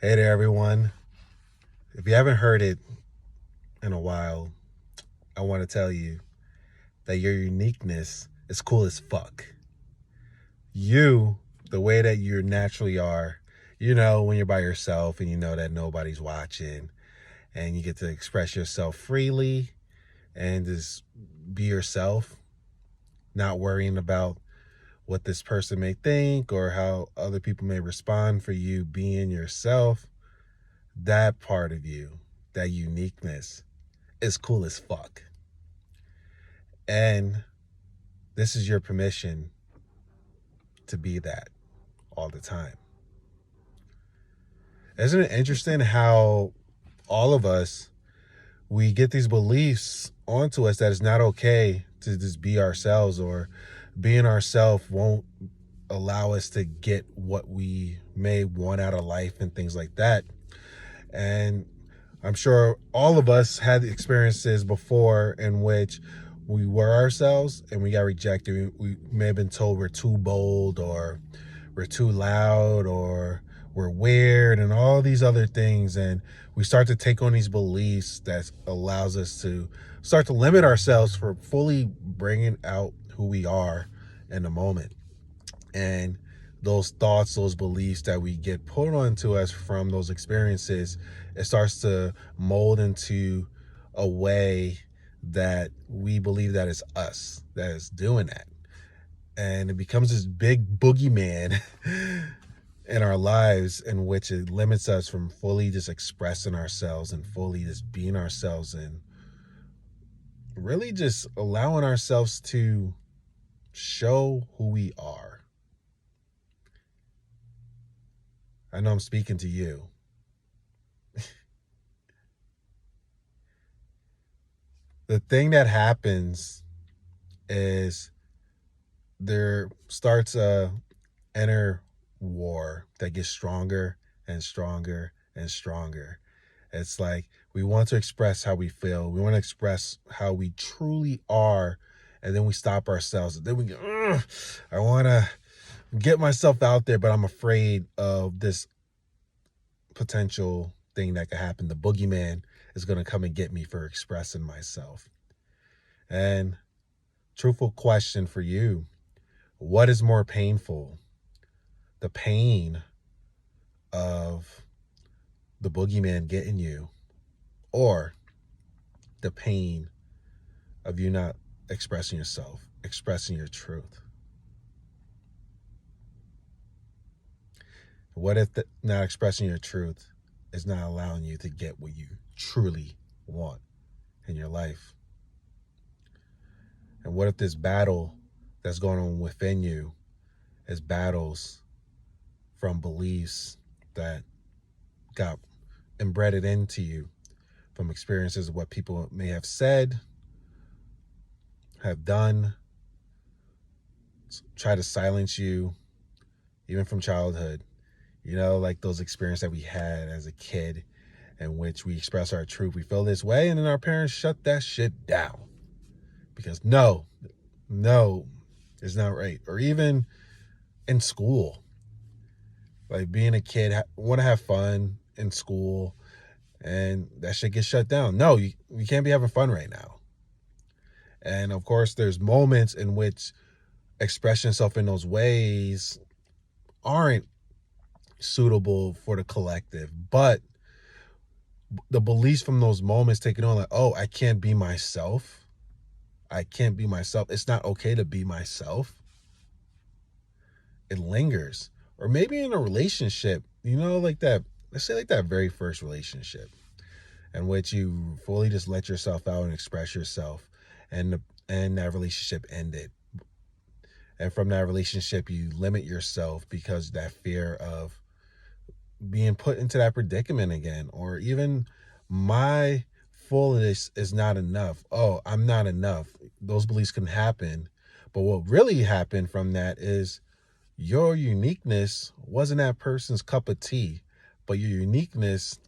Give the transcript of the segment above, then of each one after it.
Hey there, everyone. If you haven't heard it in a while, I want to tell you that your uniqueness is cool as fuck. You, the way that you naturally are, when you're by yourself and you know that nobody's watching and you get to express yourself freely and just be yourself, not worrying about what this person may think or how other people may respond for you being yourself. That part of you, that uniqueness, is cool as fuck. And this is your permission to be that all the time. Isn't it interesting how all of us, we get these beliefs onto us that it's not okay to just be ourselves, or being ourselves won't allow us to get what we may want out of life and things like that. And I'm sure all of us had experiences before in which we were ourselves and we got rejected. We may have been told we're too bold, or we're too loud, or we're weird, and all these other things. And we start to take on these beliefs that allows us to start to limit ourselves for fully bringing out who we are in the moment. And those thoughts, those beliefs that we get put onto us from those experiences, it starts to mold into a way that we believe that it's us that is doing that. And it becomes this big boogeyman in our lives, in which it limits us from fully just expressing ourselves and fully just being ourselves, and really just allowing ourselves to show who we are. I know I'm speaking to you. The thing that happens is there starts a inner war that gets stronger and stronger and stronger. It's like we want to express how we feel. We want to express how we truly are. And then we stop ourselves. And then we go, I want to get myself out there, but I'm afraid of this potential thing that could happen. The boogeyman is going to come and get me for expressing myself. And truthful question for you: what is more painful? The pain of the boogeyman getting you, or the pain of you not expressing yourself, expressing your truth? What if not expressing your truth is not allowing you to get what you truly want in your life? And what if this battle that's going on within you is battles from beliefs that got embedded into you from experiences of what people may have said, have done, try to silence you, even from childhood? Like those experiences that we had as a kid, in which we express our truth. We feel this way, and then our parents shut that shit down because no, it's not right. Or even in school, like being a kid, want to have fun in school, and that shit gets shut down. No, you can't be having fun right now. And of course, there's moments in which expressing yourself in those ways aren't suitable for the collective, but the beliefs from those moments taking on, like, oh, I can't be myself. It's not okay to be myself. It lingers. Or maybe in a relationship, like that, let's say like that very first relationship in which you fully just let yourself out and express yourself, and that relationship ended. And from that relationship, you limit yourself because that fear of being put into that predicament again, or even my fullness is not enough. Oh, I'm not enough. Those beliefs can happen. But what really happened from that is your uniqueness wasn't that person's cup of tea, but your uniqueness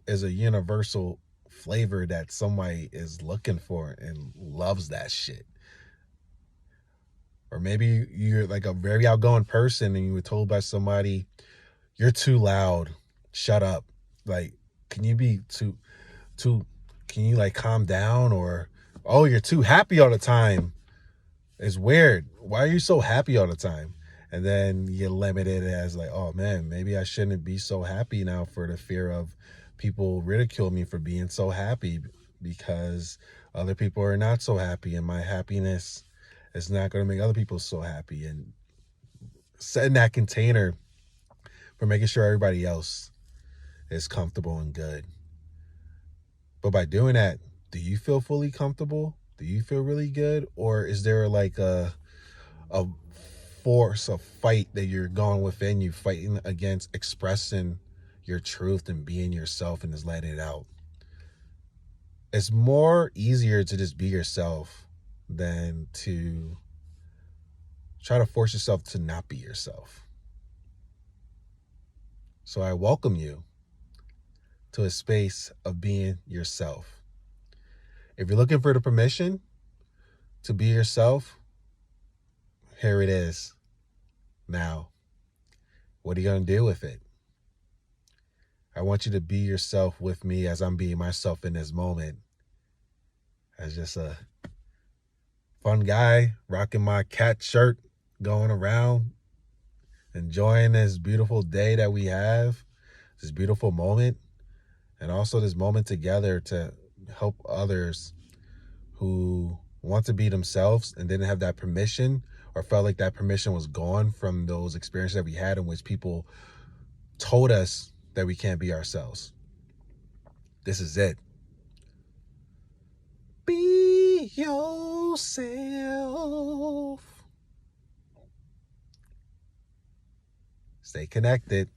is a universal flavor that somebody is looking for and loves that shit. Or maybe you're like a very outgoing person and you were told by somebody, you're too loud, shut up. Like, can you be too can you like calm down? Or, oh, you're too happy all the time. It's weird. Why are you so happy all the time? And then you limit it as like, oh man, maybe I shouldn't be so happy now for the fear of people ridicule me for being so happy, because other people are not so happy and my happiness is not going to make other people so happy. And setting that container for making sure everybody else is comfortable and good. But by doing that, do you feel fully comfortable? Do you feel really good? Or is there like a force, a fight that you're going within you, fighting against expressing your truth and being yourself and just letting it out? It's more easier to just be yourself than to try to force yourself to not be yourself. So I welcome you to a space of being yourself. If you're looking for the permission to be yourself, here it is. Now, what are you going to do with it? I want you to be yourself with me as I'm being myself in this moment. As just a fun guy rocking my cat shirt, going around, enjoying this beautiful day that we have, this beautiful moment, and also this moment together to help others who want to be themselves and didn't have that permission, or felt like that permission was gone from those experiences that we had in which people told us that we can't be ourselves. This is it. Be yourself. Stay connected.